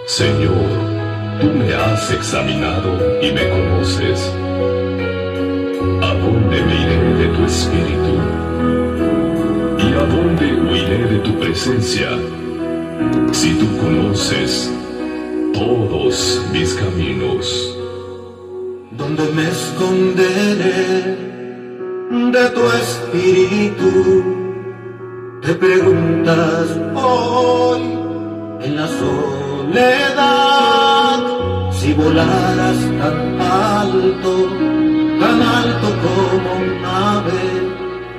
Señor, tú me has examinado y me conoces. ¿A dónde me iré de tu espíritu? ¿Y a dónde huiré de tu presencia? Si tú conoces todos mis caminos. ¿Dónde me esconderé de tu espíritu? Te preguntas hoy en la soledad. Si volaras tan alto como un ave,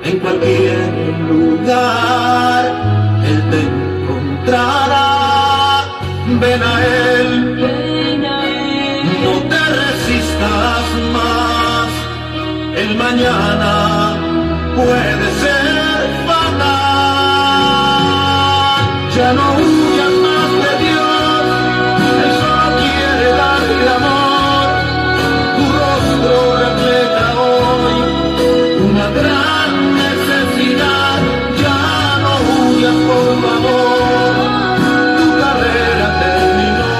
en cualquier lugar Él te encontrará. Ven a Él, no te resistas más. El mañana puede ser fatal. Ya no huyas más de Dios, Él solo quiere darte amor. Tu rostro refleja hoy una gran necesidad. Ya no huyas, por favor. Tu carrera terminó.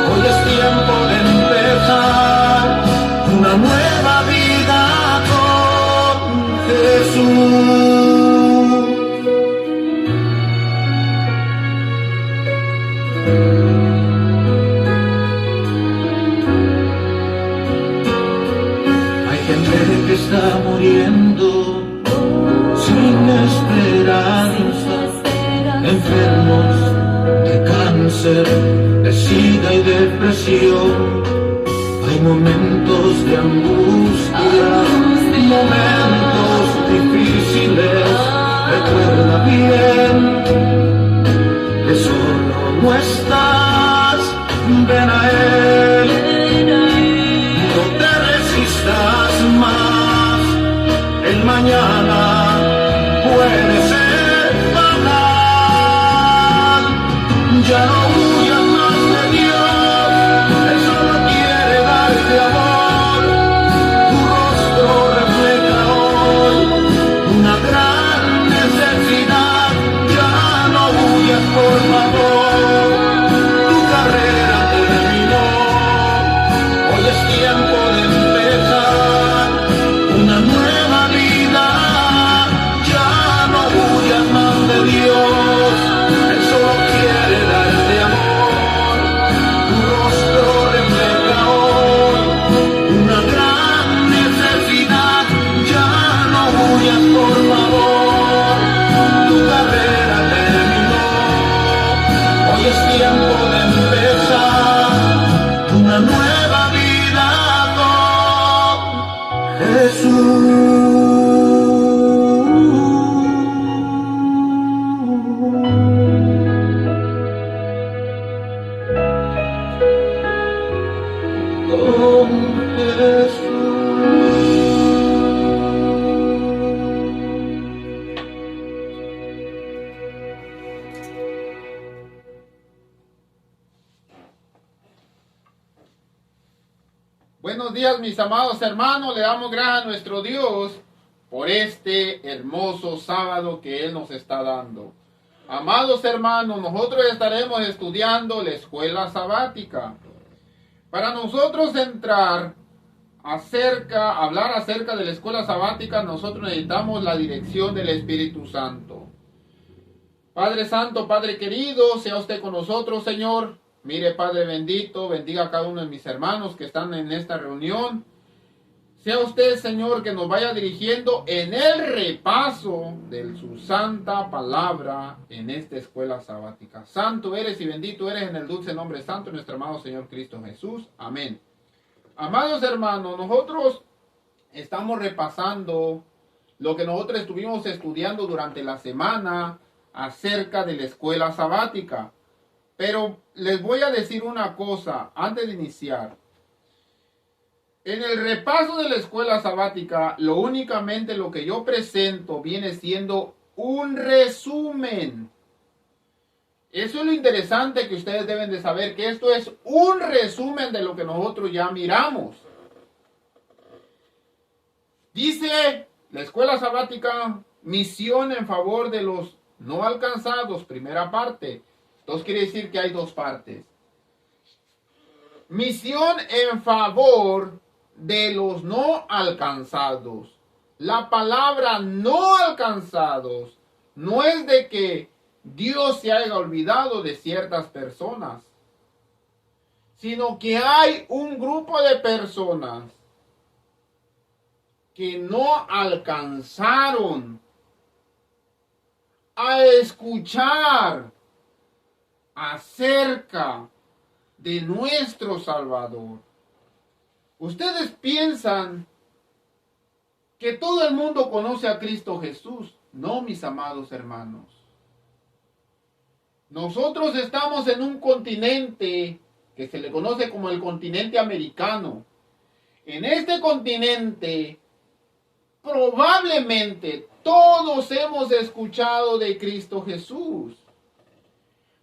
Hoy es tiempo de empezar una nueva vida con Jesús. Hay gente que está muriendo sin esperanza, enfermos de cáncer, de sida y depresión. Hay momentos de angustia, momentos difíciles. Recuerda bien que solo no estás. Ven a Él, no te resistas más. El mañana puede ser fatal. Ya no huyas más de Dios, Él solo quiere darte amor. Tu rostro refleja hoy una gran necesidad. Ya no huyas, por favor. Tu carrera terminó. Hoy es tiempo de empezar una nueva vida. Ya no huyas más de Dios, Él solo quiere darte amor. Tu rostro refleja hoy una gran necesidad. Ya no huyas, por favor. Tu carrera terminó. Hoy es tiempo de empezar una nueva vida con Jesús. Con Jesús. Buenos días, mis amados hermanos. Le damos gracias a nuestro Dios por este hermoso sábado que Él nos está dando. Amados hermanos, nosotros estaremos estudiando la escuela sabática. Para nosotros hablar acerca de la escuela sabática, nosotros necesitamos la dirección del Espíritu Santo. Padre Santo, Padre querido, sea usted con nosotros, Señor. Mire, Padre bendito, bendiga a cada uno de mis hermanos que están en esta reunión. Sea usted, Señor, que nos vaya dirigiendo en el repaso de su santa palabra en esta escuela sabática. Santo eres y bendito eres en el dulce nombre santo de nuestro amado Señor Cristo Jesús. Amén. Amados hermanos, nosotros estamos repasando lo que nosotros estuvimos estudiando durante la semana acerca de la escuela sabática. Pero les voy a decir una cosa antes de iniciar. En el repaso de la escuela sabática, únicamente lo que yo presento viene siendo un resumen. Eso es lo interesante que ustedes deben de saber, que esto es un resumen de lo que nosotros ya miramos. Dice la escuela sabática, misión en favor de los no alcanzados, primera parte. Entonces quiere decir que hay dos partes. Misión en favor de los no alcanzados. La palabra no alcanzados no es de que Dios se haya olvidado de ciertas personas, sino que hay un grupo de personas que no alcanzaron a escuchar acerca de nuestro Salvador. Ustedes piensan que todo el mundo conoce a Cristo Jesús. No, mis amados hermanos. Nosotros estamos en un continente que se le conoce como el continente americano. En este continente, probablemente todos hemos escuchado de Cristo Jesús.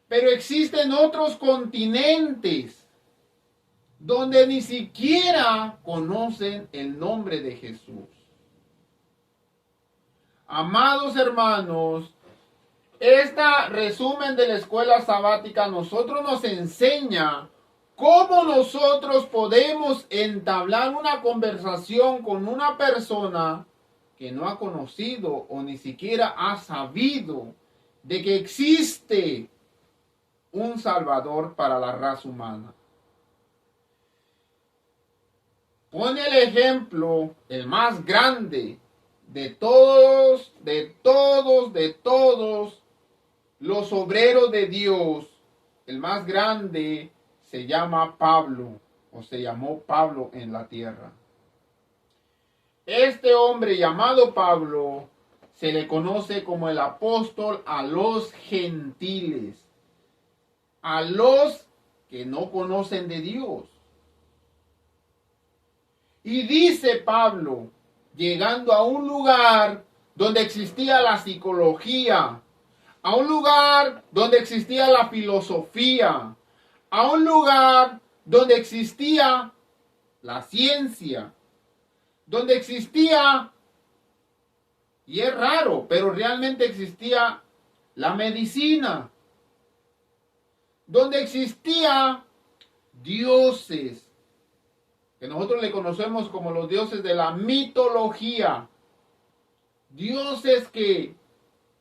Pero existen otros continentes donde ni siquiera conocen el nombre de Jesús. Amados hermanos, este resumen de la escuela sabática a nosotros nos enseña cómo nosotros podemos entablar una conversación con una persona que no ha conocido o ni siquiera ha sabido de que existe un Salvador para la raza humana. Pone el ejemplo, el más grande de todos los obreros de Dios. El más grande se llama Pablo, o se llamó Pablo en la tierra. Este hombre llamado Pablo se le conoce como el apóstol a los gentiles, a los que no conocen de Dios. Y dice Pablo, llegando a un lugar donde existía la psicología, a un lugar donde existía la filosofía, a un lugar donde existía la ciencia, donde existía, y es raro, pero realmente existía la medicina, donde existía dioses, que nosotros le conocemos como los dioses de la mitología, dioses que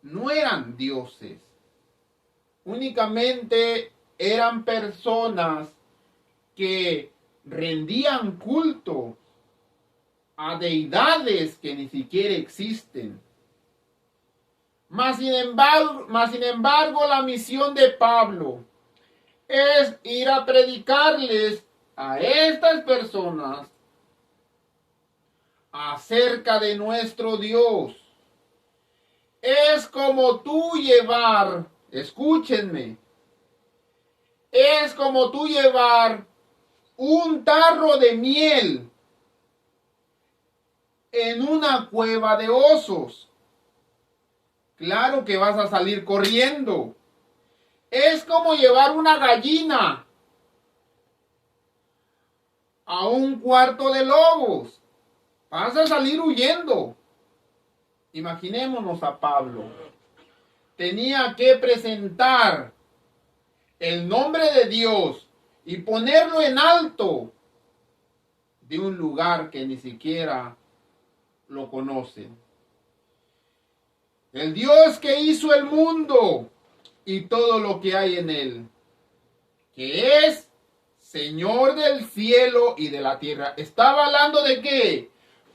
no eran dioses, únicamente eran personas que rendían culto a deidades que ni siquiera existen. Mas sin embargo, la misión de Pablo es ir a predicarles a estas personas acerca de nuestro Dios. Es como tú llevar, escúchenme, es como tú llevar un tarro de miel en una cueva de osos. Claro que vas a salir corriendo. Es como llevar una gallina a un cuarto de lobos. Vas a salir huyendo. Imaginémonos a Pablo. Tenía que presentar el nombre de Dios y ponerlo en alto de un lugar que ni siquiera lo conocen. El Dios que hizo el mundo y todo lo que hay en él, que es Señor del cielo y de la tierra. ¿Estaba hablando de qué?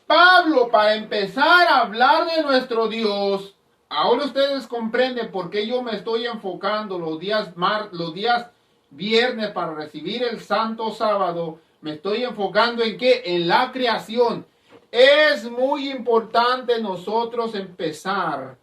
Pablo, para empezar a hablar de nuestro Dios, ahora ustedes comprenden por qué yo me estoy enfocando los días viernes para recibir el santo sábado. Me estoy enfocando en qué? En la creación. Es muy importante nosotros empezar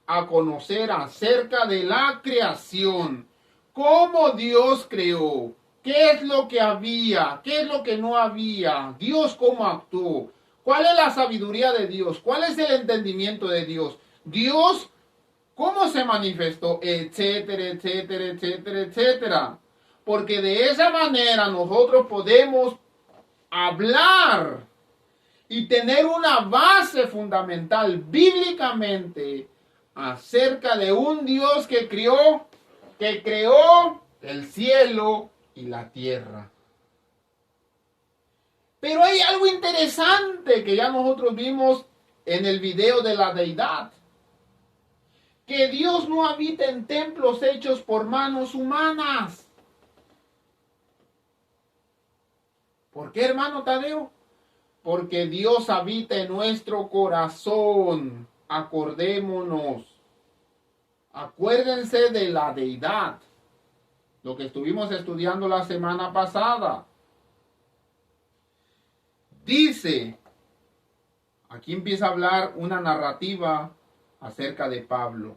a conocer acerca de la creación, cómo Dios creó, qué es lo que había, qué es lo que no había, Dios cómo actuó, cuál es la sabiduría de Dios, cuál es el entendimiento de Dios, Dios cómo se manifestó, etcétera, etcétera, etcétera, etcétera. Porque de esa manera nosotros podemos hablar y tener una base fundamental bíblicamente acerca de un Dios que crió que creó el cielo y la tierra. Pero hay algo interesante que ya nosotros vimos en el video de la deidad. Que Dios no habita en templos hechos por manos humanas. ¿Por qué, hermano Tadeo? Porque Dios habita en nuestro corazón. Acordémonos. Acuérdense de la deidad. Lo que estuvimos estudiando la semana pasada. Dice, aquí empieza a hablar una narrativa acerca de Pablo.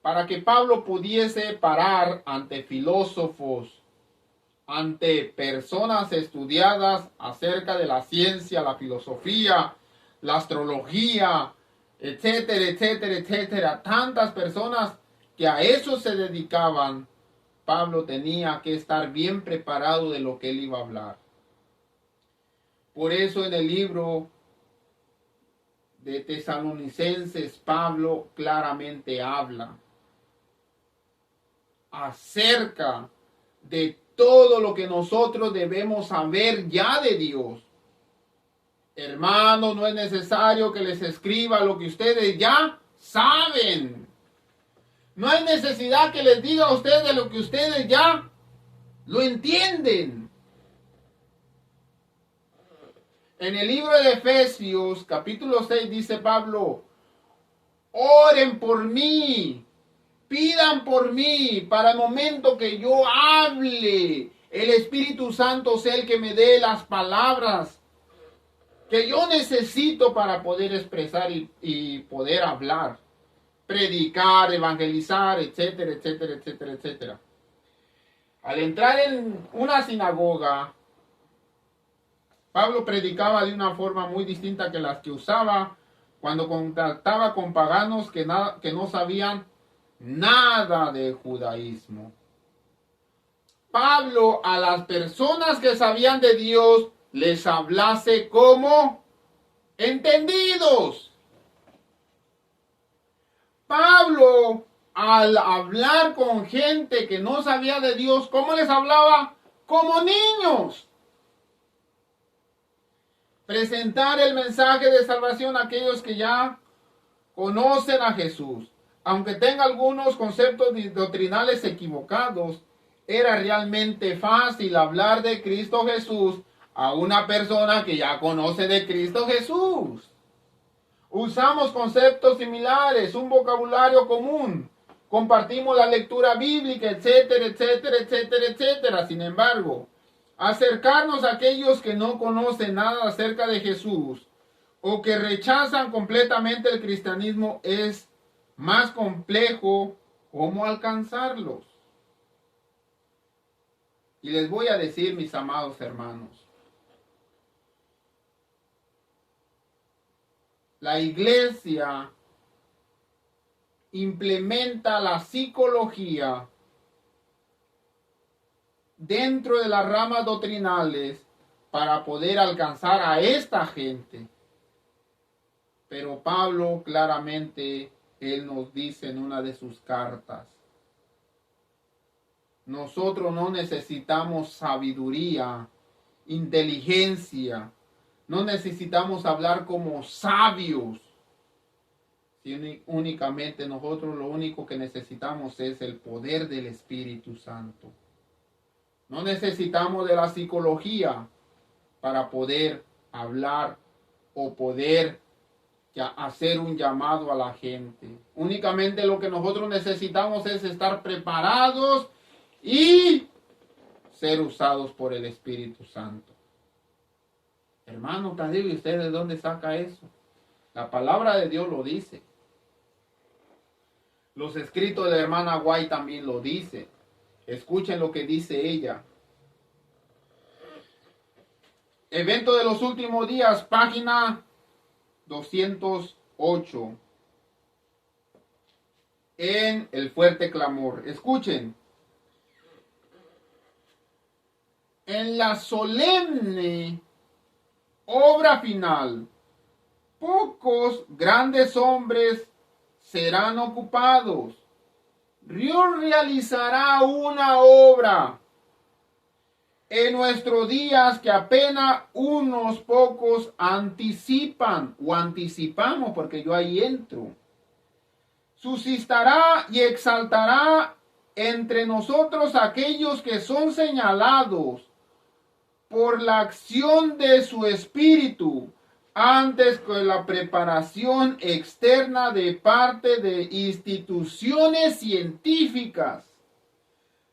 Para que Pablo pudiese parar ante filósofos, ante personas estudiadas acerca de la ciencia, la filosofía, la astrología, etcétera, etcétera, etcétera. Tantas personas que a eso se dedicaban. Pablo tenía que estar bien preparado de lo que él iba a hablar. Por eso en el libro de Tesalonicenses, Pablo claramente habla acerca de todo lo que nosotros debemos saber ya de Dios. Hermanos, no es necesario que les escriba lo que ustedes ya saben. No hay necesidad que les diga a ustedes lo que ustedes ya lo entienden. En el libro de Efesios, capítulo 6, dice Pablo, oren por mí, pidan por mí, para el momento que yo hable, el Espíritu Santo sea el que me dé las palabras que yo necesito para poder expresar y poder hablar, predicar, evangelizar, etcétera, etcétera, etcétera, etcétera. Al entrar en una sinagoga, Pablo predicaba de una forma muy distinta que las que usaba cuando contactaba con paganos que no sabían nada de judaísmo. Pablo a las personas que sabían de Dios les hablase como entendidos. Pablo al hablar con gente que no sabía de Dios, ¿cómo les hablaba? Como niños. Presentar el mensaje de salvación a aquellos que ya conocen a Jesús. Aunque tenga algunos conceptos doctrinales equivocados, era realmente fácil hablar de Cristo Jesús a una persona que ya conoce de Cristo Jesús. Usamos conceptos similares, un vocabulario común, compartimos la lectura bíblica, etcétera, etcétera, etcétera, etcétera. Sin embargo, acercarnos a aquellos que no conocen nada acerca de Jesús o que rechazan completamente el cristianismo es más complejo. ¿Cómo alcanzarlos? Y les voy a decir, mis amados hermanos, la iglesia implementa la psicología dentro de las ramas doctrinales para poder alcanzar a esta gente. Pero Pablo claramente, él nos dice en una de sus cartas, nosotros no necesitamos sabiduría, inteligencia, no necesitamos hablar como sabios, sino únicamente nosotros lo único que necesitamos es el poder del Espíritu Santo. No necesitamos de la psicología para poder hablar o poder hacer un llamado a la gente. Únicamente lo que nosotros necesitamos es estar preparados y ser usados por el Espíritu Santo. Hermano Tadeo, ¿y usted de dónde saca eso? La palabra de Dios lo dice. Los escritos de la hermana White también lo dice. Escuchen lo que dice ella. Evento de los últimos días, página 208. En el fuerte clamor. Escuchen. En la solemne obra final, pocos grandes hombres serán ocupados. Dios realizará una obra en nuestros días que apenas unos pocos anticipan o anticipamos, porque yo ahí entro. Suscitará y exaltará entre nosotros aquellos que son señalados por la acción de su espíritu antes que la preparación externa de parte de instituciones científicas.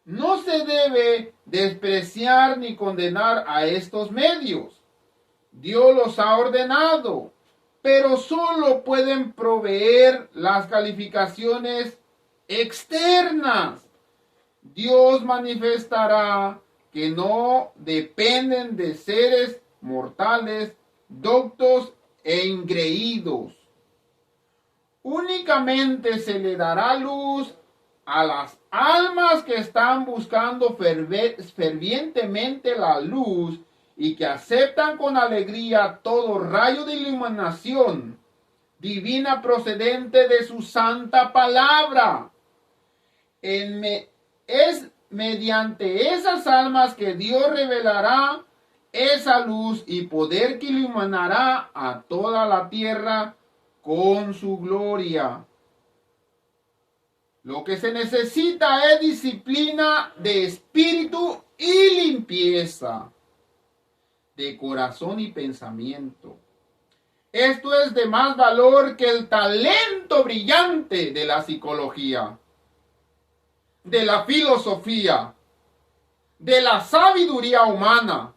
No se debe despreciar ni condenar a estos medios. Dios los ha ordenado, pero solo pueden proveer las calificaciones externas. Dios manifestará que no dependen de seres mortales, doctos e ingreídos. Únicamente se le dará luz a las almas que están buscando fervientemente la luz y que aceptan con alegría todo rayo de iluminación divina procedente de su santa palabra. Es mediante esas almas que Dios revelará esa luz y poder que iluminará a toda la tierra con su gloria. Lo que se necesita es disciplina de espíritu y limpieza de corazón y pensamiento. Esto es de más valor que el talento brillante de la psicología, de la filosofía, de la sabiduría humana.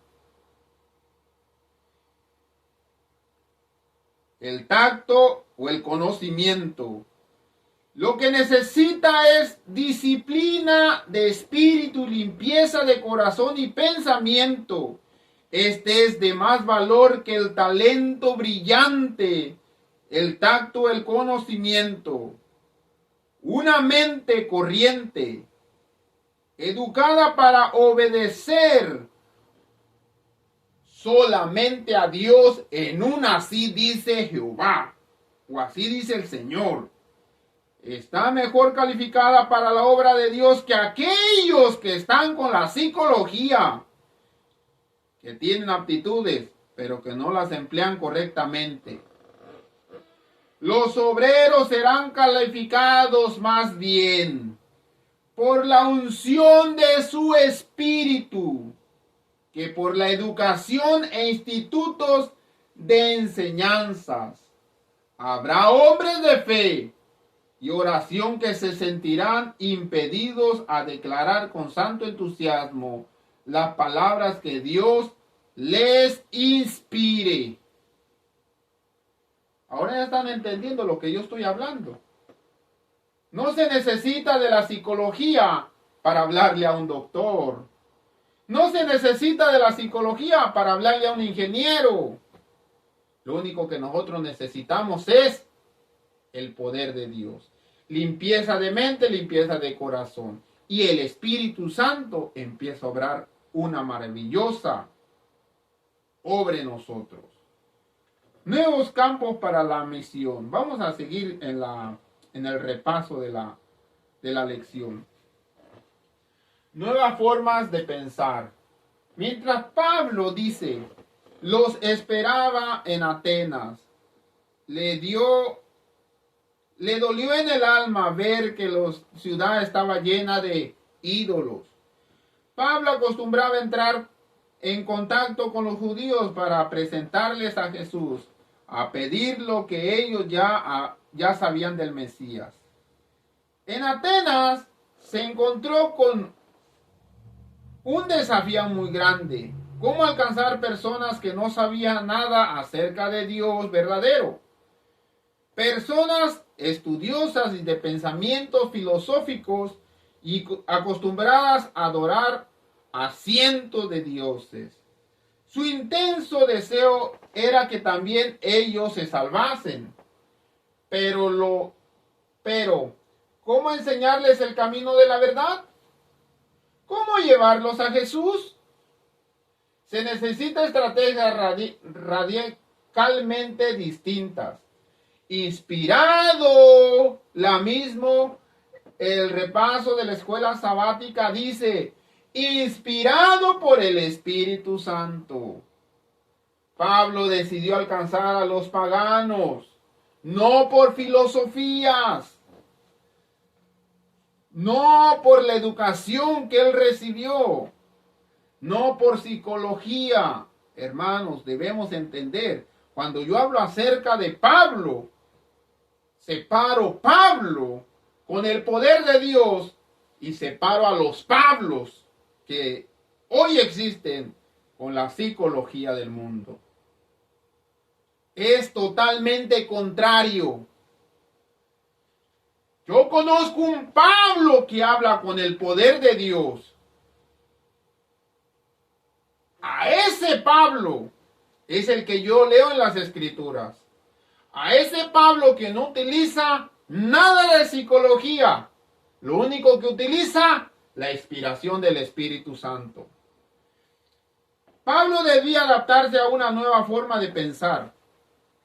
El tacto o el conocimiento. Lo que necesita es disciplina de espíritu, limpieza de corazón y pensamiento. Este es de más valor que el talento brillante, el tacto, el conocimiento. Una mente corriente, educada para obedecer solamente a Dios en un así dice Jehová, o así dice el Señor, está mejor calificada para la obra de Dios que aquellos que están con la psicología, que tienen aptitudes, pero que no las emplean correctamente. Los obreros serán calificados más bien por la unción de su espíritu que por la educación e institutos de enseñanzas. Habrá hombres de fe y oración que se sentirán impedidos a declarar con santo entusiasmo las palabras que Dios les inspire. Ahora ya están entendiendo lo que yo estoy hablando. No se necesita de la psicología para hablarle a un doctor. No se necesita de la psicología para hablarle a un ingeniero. Lo único que nosotros necesitamos es el poder de Dios. Limpieza de mente, limpieza de corazón. Y el Espíritu Santo empieza a obrar una maravillosa obra en nosotros. Nuevos campos para la misión. Vamos a seguir en el repaso de la lección. Nuevas formas de pensar. Mientras Pablo dice, los esperaba en Atenas, le dolió en el alma ver que la ciudad estaba llena de ídolos. Pablo acostumbraba entrar en contacto con los judíos para presentarles a Jesús, a pedir lo que ellos ya sabían del Mesías. En Atenas se encontró con un desafío muy grande. ¿Cómo alcanzar personas que no sabían nada acerca de Dios verdadero? Personas estudiosas y de pensamientos filosóficos y acostumbradas a adorar a cientos de dioses. Su intenso deseo era que también ellos se salvasen. Pero, ¿cómo enseñarles el camino de la verdad? ¿Cómo llevarlos a Jesús? Se necesita estrategias radicalmente distintas. Inspirado el repaso de la escuela sabática dice, inspirado por el Espíritu Santo. Pablo decidió alcanzar a los paganos, no por filosofías, no por la educación que él recibió, no por psicología. Hermanos, debemos entender, cuando yo hablo acerca de Pablo, separo Pablo con el poder de Dios y separo a los Pablos que hoy existen con la psicología del mundo. Es totalmente contrario. Yo conozco un Pablo que habla con el poder de Dios. A ese Pablo es el que yo leo en las Escrituras. A ese Pablo que no utiliza nada de psicología. Lo único que utiliza, la inspiración del Espíritu Santo. Pablo debía adaptarse a una nueva forma de pensar.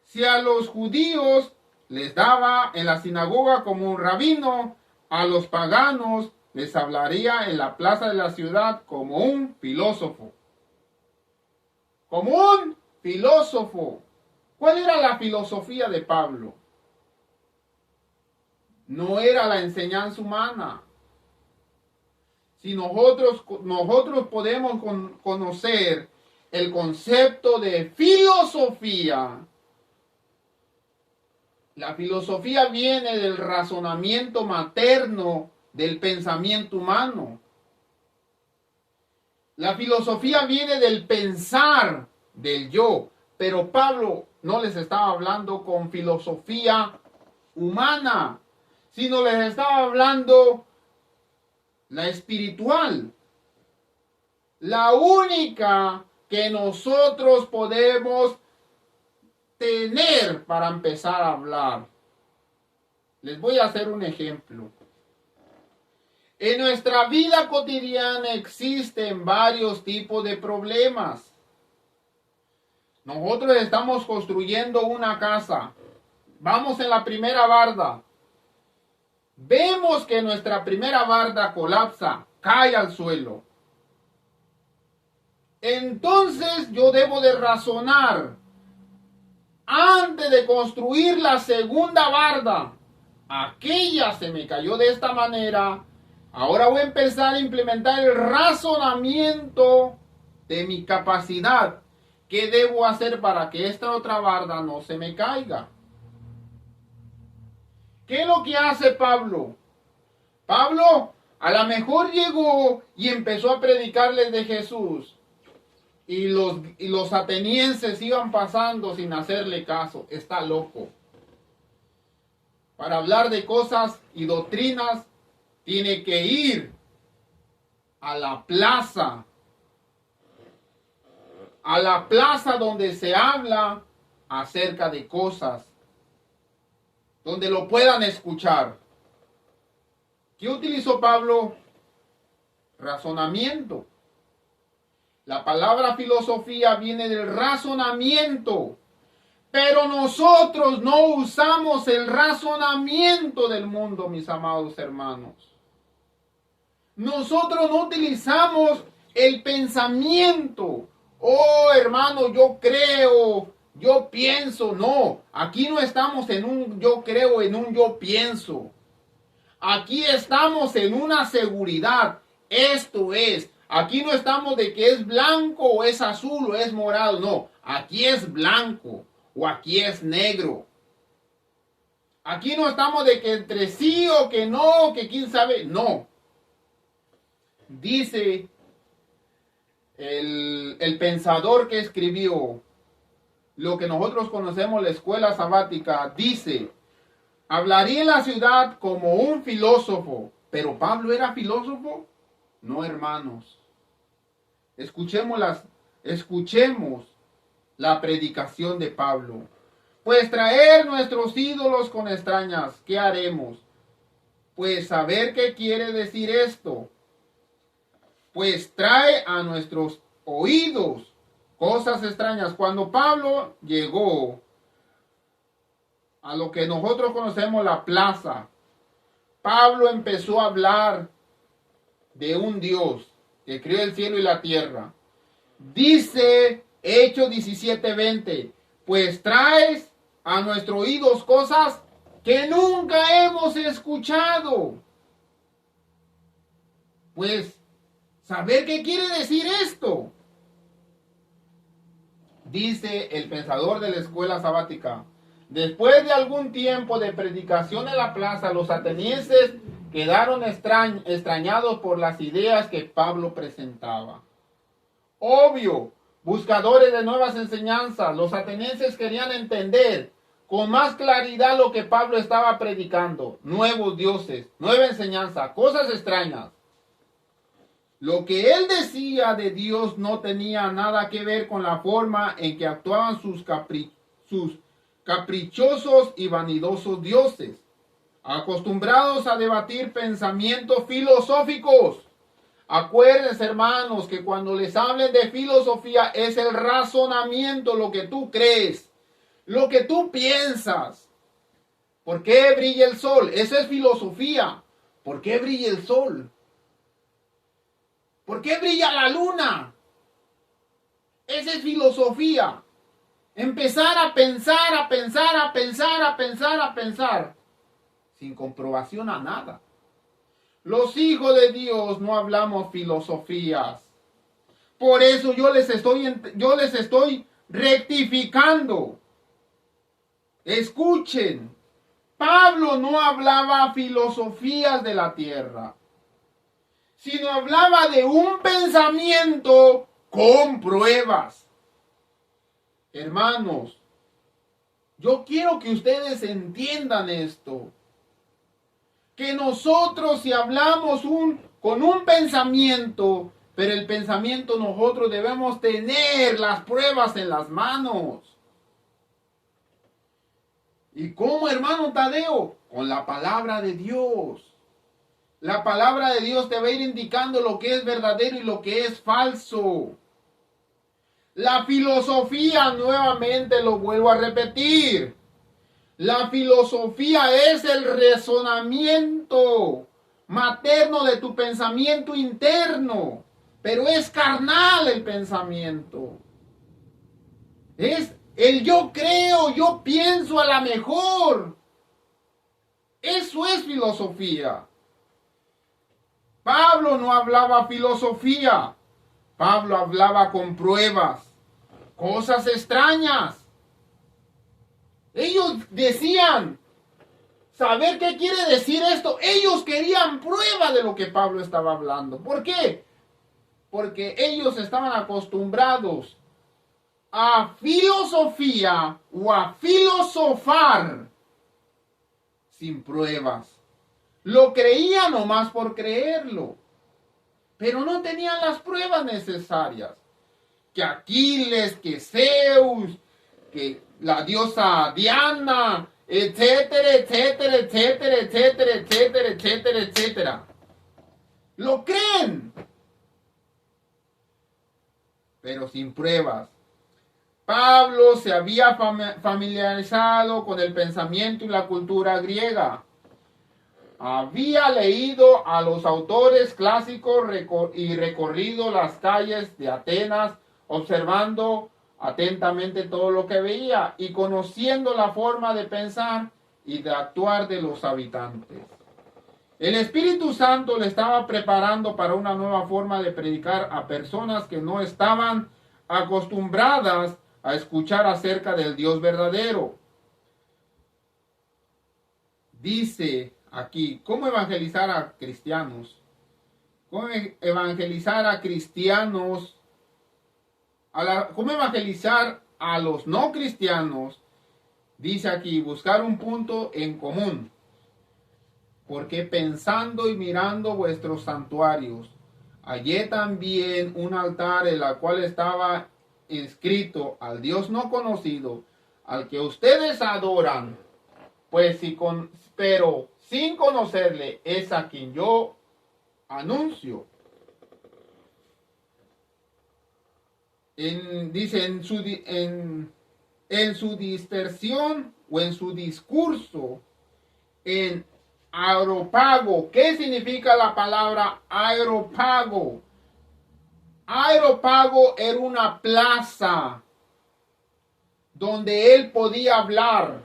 Si a los judíos les daba en la sinagoga como un rabino, a los paganos les hablaría en la plaza de la ciudad como un filósofo. Como un filósofo. ¿Cuál era la filosofía de Pablo? No era la enseñanza humana. Si nosotros podemos conocer el concepto de filosofía, la filosofía viene del razonamiento materno del pensamiento humano. La filosofía viene del pensar del yo, pero Pablo no les estaba hablando con filosofía humana, sino les estaba hablando la espiritual, la única que nosotros podemos tener para empezar a hablar. Les voy a hacer un ejemplo. En nuestra vida cotidiana existen varios tipos de problemas. Nosotros estamos construyendo una casa. Vamos en la primera barda. Vemos que nuestra primera barda colapsa, cae al suelo. Entonces yo debo de razonar. Antes de construir la segunda barda, aquella se me cayó de esta manera. Ahora voy a empezar a implementar el razonamiento de mi capacidad. ¿Qué debo hacer para que esta otra barda no se me caiga? ¿Qué es lo que hace Pablo? Pablo a lo mejor llegó y empezó a predicarles de Jesús. Y los atenienses iban pasando sin hacerle caso. Está loco. Para hablar de cosas y doctrinas, tiene que ir a la plaza. A la plaza donde se habla acerca de cosas. Donde lo puedan escuchar. ¿Qué utilizó Pablo? Razonamiento. La palabra filosofía viene del razonamiento, pero nosotros no usamos el razonamiento del mundo, mis amados hermanos. Nosotros no utilizamos el pensamiento. Oh, hermano, yo creo, yo pienso. No, aquí no estamos en un yo creo, en un yo pienso. Aquí estamos en una seguridad. Esto es. Aquí no estamos de que es blanco o es azul o es morado. No, aquí es blanco o aquí es negro. Aquí no estamos de que entre sí o que no, que quién sabe. No. Dice el pensador que escribió lo que nosotros conocemos la escuela sabática. Dice, hablaría en la ciudad como un filósofo. ¿Pero Pablo era filósofo? No, hermanos. Escuchemos la predicación de Pablo. Pues traer nuestros ídolos con extrañas, ¿qué haremos? Pues saber qué quiere decir esto. Pues trae a nuestros oídos cosas extrañas. Cuando Pablo llegó a lo que nosotros conocemos la plaza, Pablo empezó a hablar de un Dios que creó el cielo y la tierra. Dice Hechos 17:20, pues traes a nuestros oídos cosas que nunca hemos escuchado. Pues, saber qué quiere decir esto. Dice el pensador de la escuela sabática, después de algún tiempo de predicación en la plaza, los atenienses quedaron extrañados por las ideas que Pablo presentaba. Obvio, buscadores de nuevas enseñanzas, los atenienses querían entender con más claridad lo que Pablo estaba predicando. Nuevos dioses, nueva enseñanza, cosas extrañas. Lo que él decía de Dios no tenía nada que ver con la forma en que actuaban sus caprichosos y vanidosos dioses, acostumbrados a debatir pensamientos filosóficos. Acuérdense, hermanos, que cuando les hablen de filosofía es el razonamiento, lo que tú crees, lo que tú piensas. ¿Por qué brilla el sol? Eso es filosofía. ¿Por qué brilla el sol? ¿Por qué brilla la luna? Esa es filosofía. Empezar a pensar, a pensar, a pensar, a pensar, a pensar, sin comprobación a nada. Los hijos de Dios no hablamos filosofías. Por eso yo les estoy rectificando. Escuchen, Pablo no hablaba filosofías de la tierra, sino hablaba de un pensamiento con pruebas. Hermanos, yo quiero que ustedes entiendan esto. Que nosotros si hablamos con un pensamiento, pero el pensamiento nosotros debemos tener las pruebas en las manos. ¿Y cómo, hermano Tadeo? Con la palabra de Dios. La palabra de Dios te va a ir indicando lo que es verdadero y lo que es falso. La filosofía, nuevamente lo vuelvo a repetir. La filosofía es el razonamiento materno de tu pensamiento interno, pero es carnal el pensamiento. Es el yo creo, yo pienso a la mejor. Eso es filosofía. Pablo no hablaba filosofía. Pablo hablaba con pruebas, cosas extrañas. Ellos decían, saber qué quiere decir esto. Ellos querían prueba de lo que Pablo estaba hablando. ¿Por qué? Porque ellos estaban acostumbrados a filosofía o a filosofar sin pruebas. Lo creían nomás por creerlo, pero no tenían las pruebas necesarias. Que Aquiles, que Zeus, que la diosa Diana, etcétera, etcétera, etcétera, etcétera, etcétera, etcétera, etcétera. Lo creen, pero sin pruebas. Pablo se había familiarizado con el pensamiento y la cultura griega. Había leído a los autores clásicos y recorrido las calles de Atenas, observando atentamente todo lo que veía y conociendo la forma de pensar y de actuar de los habitantes. El Espíritu Santo le estaba preparando para una nueva forma de predicar a personas que no estaban acostumbradas a escuchar acerca del Dios verdadero. Dice aquí, ¿cómo evangelizar a cristianos? ¿Cómo evangelizar a cristianos? ¿Cómo evangelizar a los no cristianos? Dice aquí, buscar un punto en común. Porque pensando y mirando vuestros santuarios, hallé también un altar en el cual estaba inscrito al Dios no conocido, al que ustedes adoran, pero sin conocerle, es a quien yo anuncio. Dice en su dispersión o en su discurso, en Areópago. ¿Qué significa la palabra Areópago? Areópago era una plaza donde él podía hablar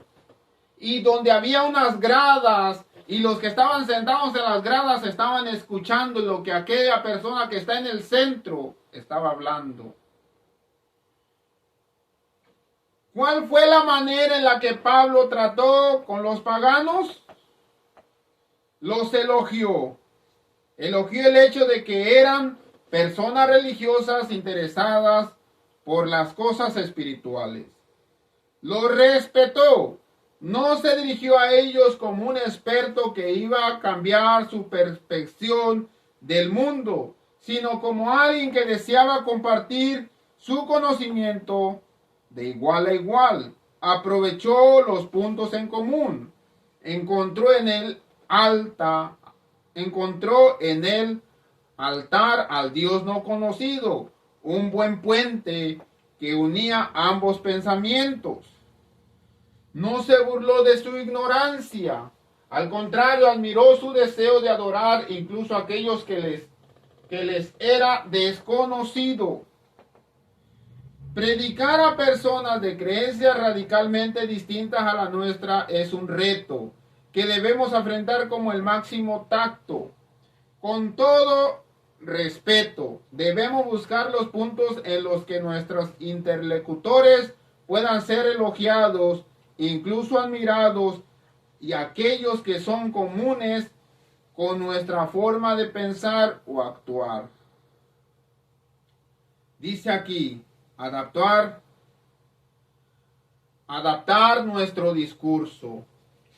y donde había unas gradas y los que estaban sentados en las gradas estaban escuchando lo que aquella persona que está en el centro estaba hablando. ¿Cuál fue la manera en la que Pablo trató con los paganos? Los elogió. Elogió el hecho de que eran personas religiosas interesadas por las cosas espirituales. Los respetó. No se dirigió a ellos como un experto que iba a cambiar su percepción del mundo, sino como alguien que deseaba compartir su conocimiento de igual a igual. Aprovechó los puntos en común. Encontró en el altar al Dios no conocido, un buen puente que unía ambos pensamientos. No se burló de su ignorancia. Al contrario, admiró su deseo de adorar incluso a aquellos que les era desconocido. Predicar a personas de creencias radicalmente distintas a la nuestra es un reto que debemos afrontar como el máximo tacto. Con todo respeto, debemos buscar los puntos en los que nuestros interlocutores puedan ser elogiados, incluso admirados, y aquellos que son comunes con nuestra forma de pensar o actuar. Dice aquí, adaptar nuestro discurso.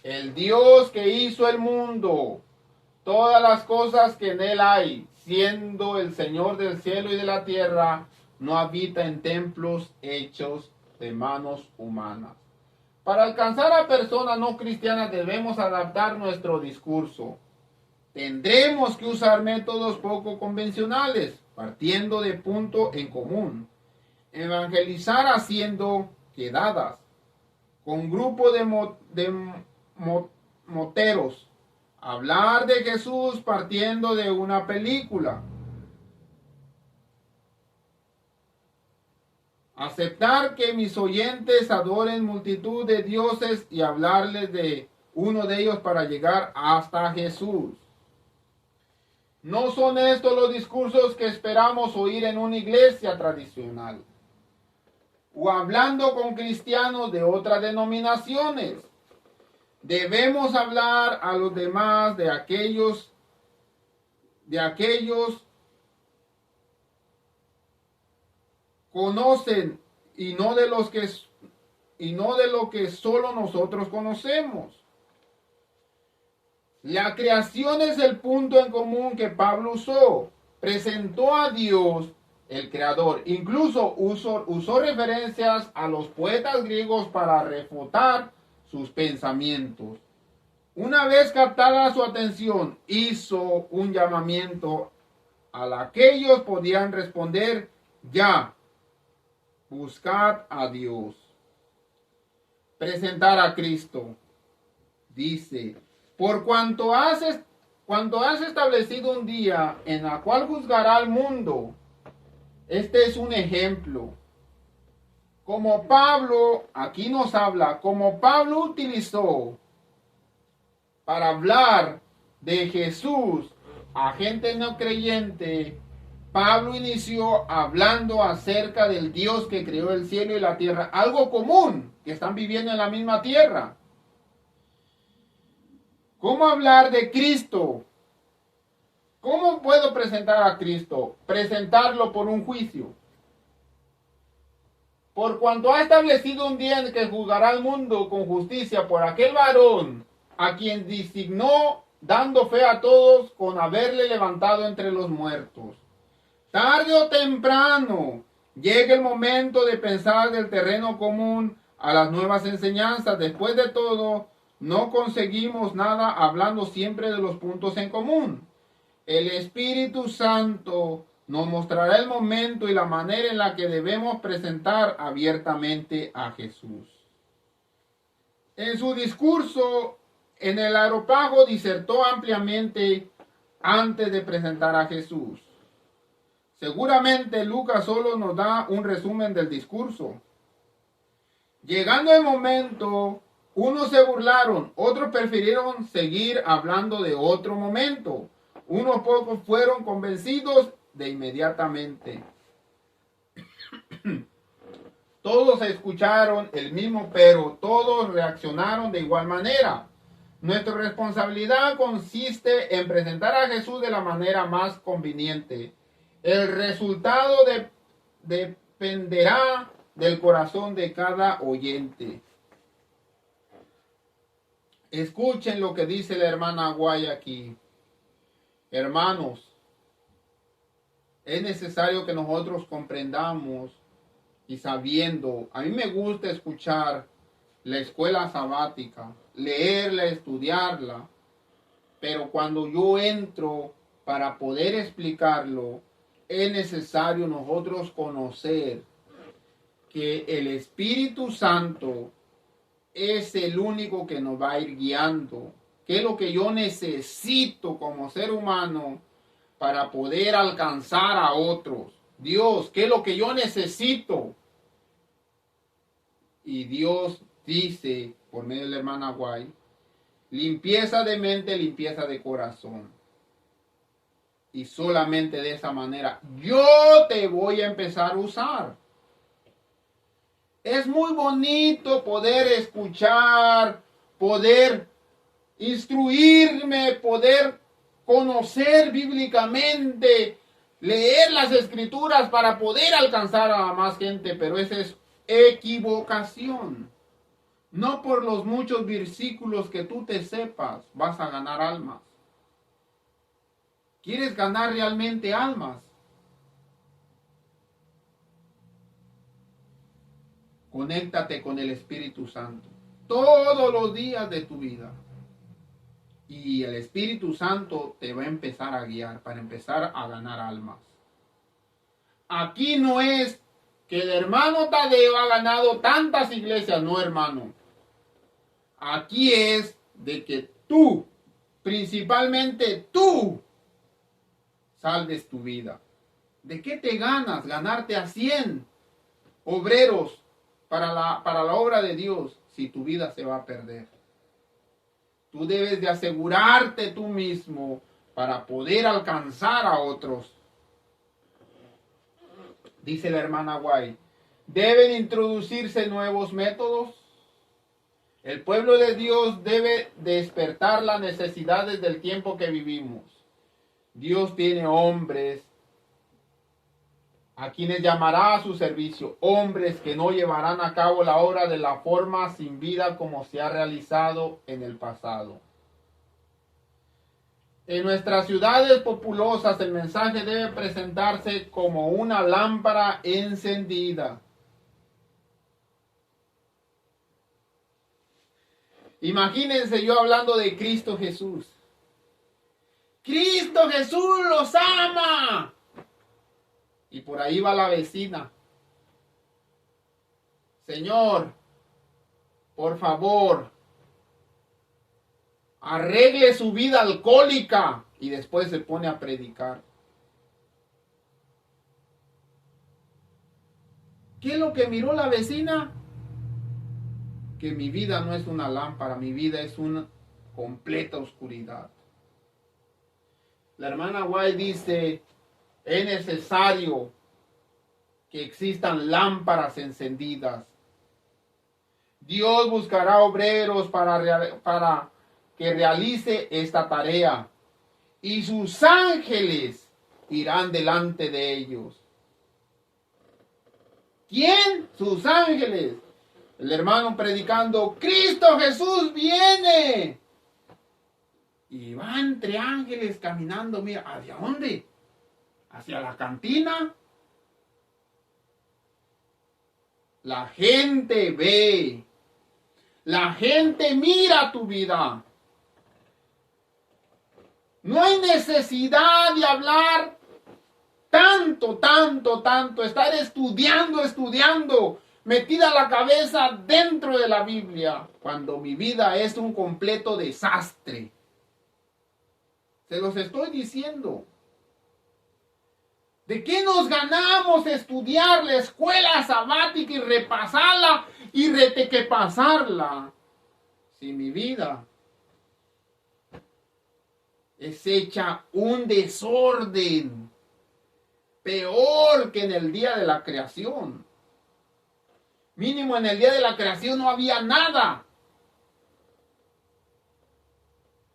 El Dios que hizo el mundo, todas las cosas que en él hay, siendo el Señor del cielo y de la tierra, no habita en templos hechos de manos humanas. Para alcanzar a personas no cristianas debemos adaptar nuestro discurso. Tendremos que usar métodos poco convencionales, partiendo de punto en común. Evangelizar haciendo quedadas, con grupo de moteros. Hablar de Jesús partiendo de una película. Aceptar que mis oyentes adoren multitud de dioses y hablarles de uno de ellos para llegar hasta Jesús. No son estos los discursos que esperamos oír en una iglesia tradicional o hablando con cristianos de otras denominaciones. Debemos hablar a los demás de aquellos conocen y no de lo que solo nosotros conocemos. La creación es el punto en común que Pablo usó. Presentó a Dios, el creador. Incluso usó referencias a los poetas griegos para refutar sus pensamientos. Una vez captada su atención, hizo un llamamiento a la que ellos podían responder: ya, buscad a Dios. Presentar a Cristo. Dice, por cuanto has establecido un día en el cual juzgará al mundo. Este es un ejemplo. Como Pablo, aquí nos habla, como Pablo utilizó para hablar de Jesús a gente no creyente, Pablo inició hablando acerca del Dios que creó el cielo y la tierra, algo común, que están viviendo en la misma tierra. ¿Cómo hablar de Cristo? ¿Cómo puedo presentar a Cristo? Presentarlo por un juicio. Por cuanto ha establecido un día en que juzgará al mundo con justicia por aquel varón a quien designó, dando fe a todos con haberle levantado entre los muertos. Tarde o temprano llega el momento de pensar del terreno común a las nuevas enseñanzas. Después de todo, no conseguimos nada hablando siempre de los puntos en común. El Espíritu Santo nos mostrará el momento y la manera en la que debemos presentar abiertamente a Jesús. En su discurso, En el aeropago disertó ampliamente antes de presentar a Jesús. Seguramente Lucas solo nos da un resumen del discurso. Llegando el momento, unos se burlaron, otros prefirieron seguir hablando de otro momento. Unos pocos fueron convencidos de inmediatamente. Todos escucharon el mismo, pero todos reaccionaron de igual manera. Nuestra responsabilidad consiste en presentar a Jesús de la manera más conveniente. El resultado dependerá del corazón de cada oyente. Escuchen lo que dice la hermana Guay aquí. Hermanos, es necesario que nosotros comprendamos y sabiendo, a mí me gusta escuchar la escuela sabática, leerla, estudiarla, pero cuando yo entro para poder explicarlo, es necesario nosotros conocer que el Espíritu Santo es el único que nos va a ir guiando. ¿Qué es lo que yo necesito como ser humano para poder alcanzar a otros? Dios, ¿qué es lo que yo necesito? Y Dios dice, por medio de la hermana Guay, limpieza de mente, limpieza de corazón. Y solamente de esa manera yo te voy a empezar a usar. Es muy bonito poder escuchar, poder instruirme, poder conocer bíblicamente, leer las escrituras para poder alcanzar a más gente, pero esa es equivocación. No por los muchos versículos que tú te sepas vas a ganar almas. ¿Quieres ganar realmente almas? Conéctate con el Espíritu Santo todos los días de tu vida. Y el Espíritu Santo te va a empezar a guiar para empezar a ganar almas. Aquí no es que el hermano Tadeo ha ganado tantas iglesias, no, hermano. Aquí es de que tú, principalmente tú, salves tu vida. ¿De qué te ganas? Ganarte a 100 obreros para la obra de Dios si tu vida se va a perder. Tú debes de asegurarte tú mismo para poder alcanzar a otros. Dice la hermana Guay, ¿deben introducirse nuevos métodos? El pueblo de Dios debe despertar las necesidades del tiempo que vivimos. Dios tiene hombres a quienes llamará a su servicio, hombres que no llevarán a cabo la obra de la forma sin vida como se ha realizado en el pasado. En nuestras ciudades populosas el mensaje debe presentarse como una lámpara encendida. Imagínense yo hablando de Cristo Jesús. Cristo Jesús los ama. Y por ahí va la vecina. Señor, por favor, arregle su vida alcohólica. Y después se pone a predicar. ¿Qué es lo que miró la vecina? Que mi vida no es una lámpara, mi vida es una completa oscuridad. La hermana White dice, es necesario que existan lámparas encendidas. Dios buscará obreros para que realice esta tarea. Y sus ángeles irán delante de ellos. ¿Quién? Sus ángeles. El hermano predicando, Cristo Jesús viene. Y va entre ángeles caminando, mira, ¿hacia dónde? ¿Hacia la cantina? La gente ve. La gente mira tu vida. No hay necesidad de hablar tanto, estar estudiando. metida la cabeza dentro de la Biblia, cuando mi vida es un completo desastre. Se los estoy diciendo. ¿De qué nos ganamos estudiar la escuela sabática y repasarla y retequepasarla? Si mi vida es hecha un desorden, peor que en el día de la creación. Mínimo en el día de la creación no había nada.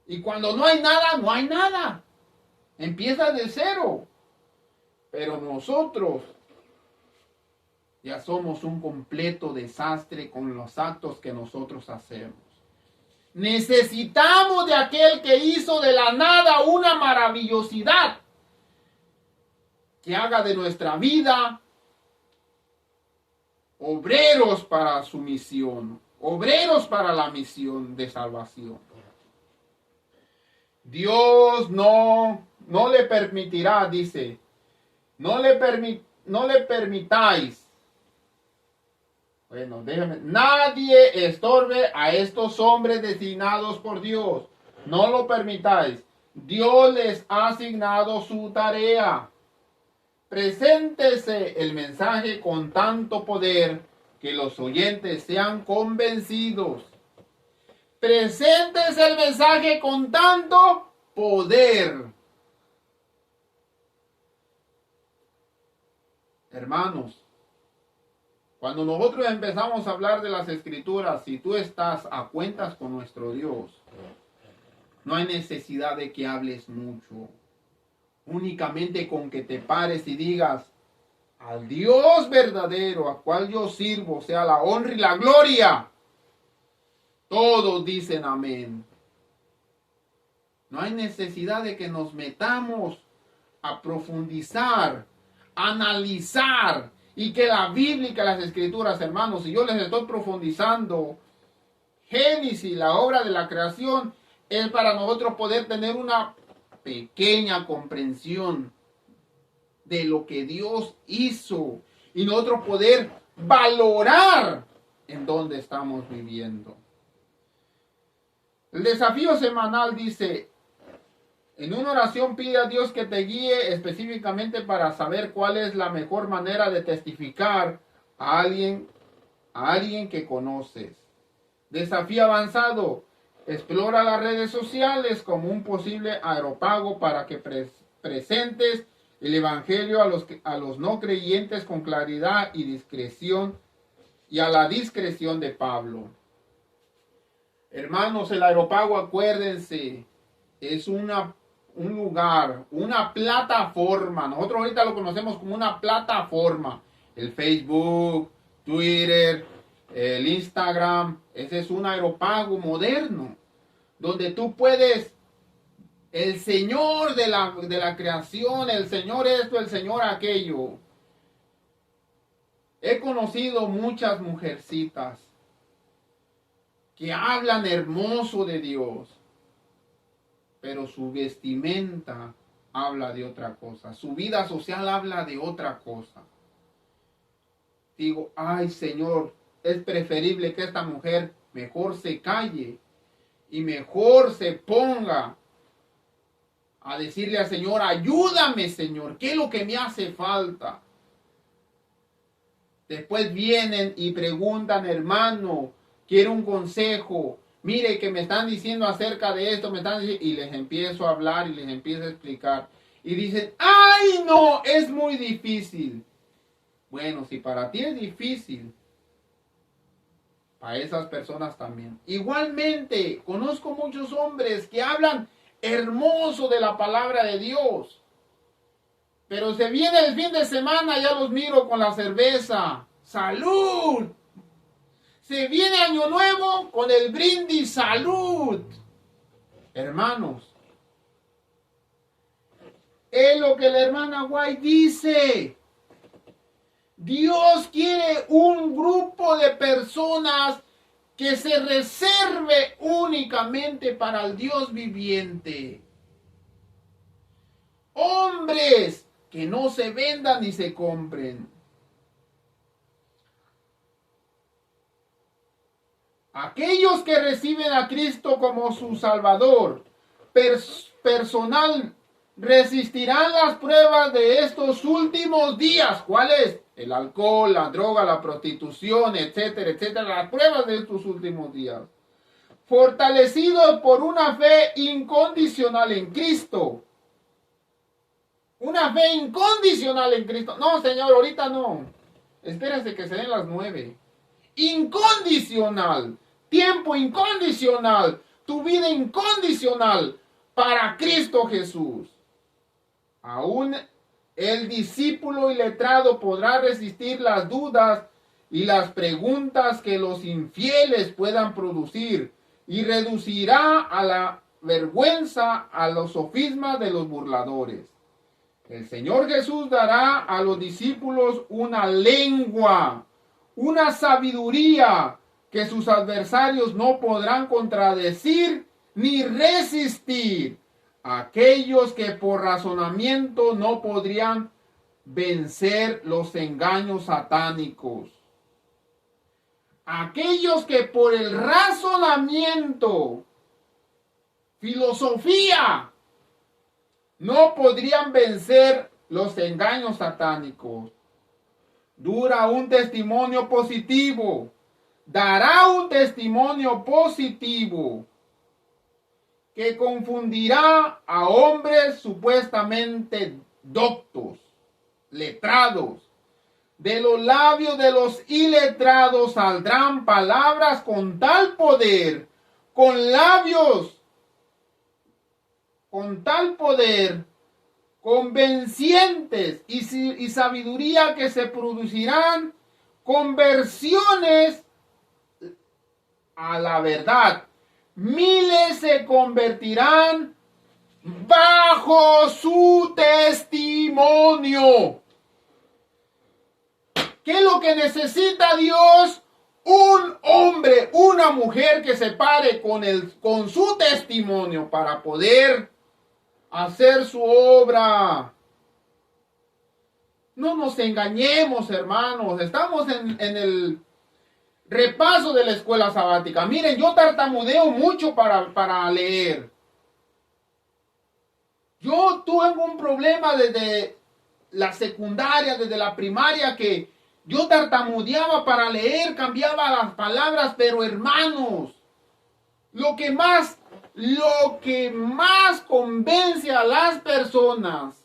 Y cuando no hay nada, no hay nada. Empieza de cero. Pero nosotros ya somos un completo desastre con los actos que nosotros hacemos. Necesitamos de aquel que hizo de la nada una maravillosidad, que haga de nuestra vida obreros para su misión, obreros para la misión de salvación. Dios no le permitirá, dice, no le permitáis. Bueno, déjame. Nadie estorbe a estos hombres designados por Dios. No lo permitáis. Dios les ha asignado su tarea. Preséntese el mensaje con tanto poder que los oyentes sean convencidos. Preséntese el mensaje con tanto poder. Hermanos, cuando nosotros empezamos a hablar de las Escrituras, si tú estás a cuentas con nuestro Dios, no hay necesidad de que hables mucho. Únicamente con que te pares y digas, al Dios verdadero, a cual yo sirvo, sea la honra y la gloria. Todos dicen amén. No hay necesidad de que nos metamos a profundizar, a analizar, y que la Biblia y que las Escrituras, hermanos, si yo les estoy profundizando Génesis, la obra de la creación, es para nosotros poder tener una pequeña comprensión de lo que Dios hizo y nosotros poder valorar en dónde estamos viviendo. El desafío semanal dice: en una oración pide a Dios que te guíe específicamente para saber cuál es la mejor manera de testificar a alguien que conoces. Desafío avanzado: explora las redes sociales como un posible aeropago para que presentes el evangelio a los no creyentes con claridad y discreción, y a la discreción de Pablo. Hermanos, el aeropago, acuérdense, es un lugar, una plataforma. Nosotros ahorita lo conocemos como una plataforma. El Facebook, Twitter, el Instagram, ese es un aeropago moderno, donde tú puedes, el Señor de la creación, el Señor esto, el Señor aquello. He conocido muchas mujercitas que hablan hermoso de Dios, pero su vestimenta habla de otra cosa. Su vida social habla de otra cosa. Digo, ay Señor, es preferible que esta mujer mejor se calle y mejor se ponga a decirle al Señor, ayúdame Señor, ¿qué es lo que me hace falta? Después vienen y preguntan, hermano, quiero un consejo. Mire que me están diciendo acerca de esto, y les empiezo a hablar y les empiezo a explicar. Y dicen, ¡ay no! Es muy difícil. Bueno, si para ti es difícil, para esas personas también. Igualmente, conozco muchos hombres que hablan hermoso de la palabra de Dios. Pero se viene el fin de semana, ya los miro con la cerveza. ¡Salud! Se viene Año Nuevo con el brindis, salud. Hermanos, es lo que la hermana White dice. Dios quiere un grupo de personas que se reserve únicamente para el Dios viviente. Hombres que no se vendan ni se compren. Aquellos que reciben a Cristo como su Salvador personal resistirán las pruebas de estos últimos días. ¿Cuáles? El alcohol, la droga, la prostitución, etcétera, etcétera. Las pruebas de estos últimos días. Fortalecidos por una fe incondicional en Cristo. Una fe incondicional en Cristo. No, Señor, ahorita no. Espérese que se den las 9. Incondicional. Tiempo incondicional. Tu vida incondicional para Cristo Jesús. Aún el discípulo iletrado podrá resistir las dudas y las preguntas que los infieles puedan producir y reducirá a la vergüenza a los sofismas de los burladores. El Señor Jesús dará a los discípulos una lengua, una sabiduría que sus adversarios no podrán contradecir ni resistir. Aquellos que por razonamiento no podrían vencer los engaños satánicos. Aquellos que por el razonamiento, filosofía, no podrían vencer los engaños satánicos. Dura un testimonio positivo. Dará un testimonio positivo que confundirá a hombres supuestamente doctos, letrados. De los labios de los iletrados saldrán palabras con tal poder, con labios, con tal poder, convencientes y sabiduría que se producirán conversiones a la verdad. Miles se convertirán bajo su testimonio. ¿Qué es lo que necesita Dios? Un hombre, una mujer que se pare con su testimonio para poder hacer su obra. No nos engañemos, hermanos. Estamos en el repaso de la escuela sabática. Miren, yo tartamudeo mucho para leer. Yo tuve un problema desde la secundaria, desde la primaria, que yo tartamudeaba para leer, cambiaba las palabras, pero hermanos, lo que más convence a las personas,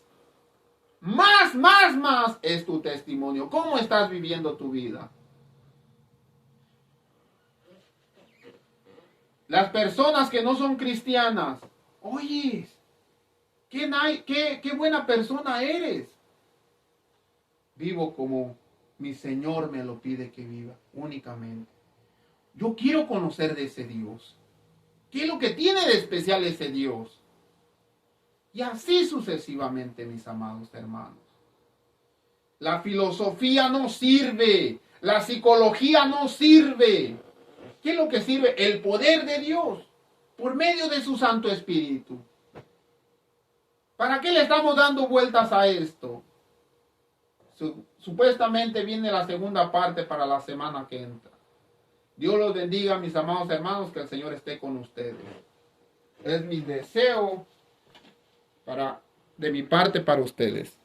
más, es tu testimonio. ¿Cómo estás viviendo tu vida? Las personas que no son cristianas, oye, qué buena persona eres. Vivo como mi Señor me lo pide que viva, únicamente. Yo quiero conocer de ese Dios. ¿Qué es lo que tiene de especial ese Dios? Y así sucesivamente, mis amados hermanos. La filosofía no sirve. La psicología no sirve. ¿Qué es lo que sirve? El poder de Dios por medio de su Santo Espíritu. ¿Para qué le estamos dando vueltas a esto? Supuestamente viene la segunda parte para la semana que entra. Dios los bendiga, mis amados hermanos, que el Señor esté con ustedes. Es mi deseo de mi parte para ustedes.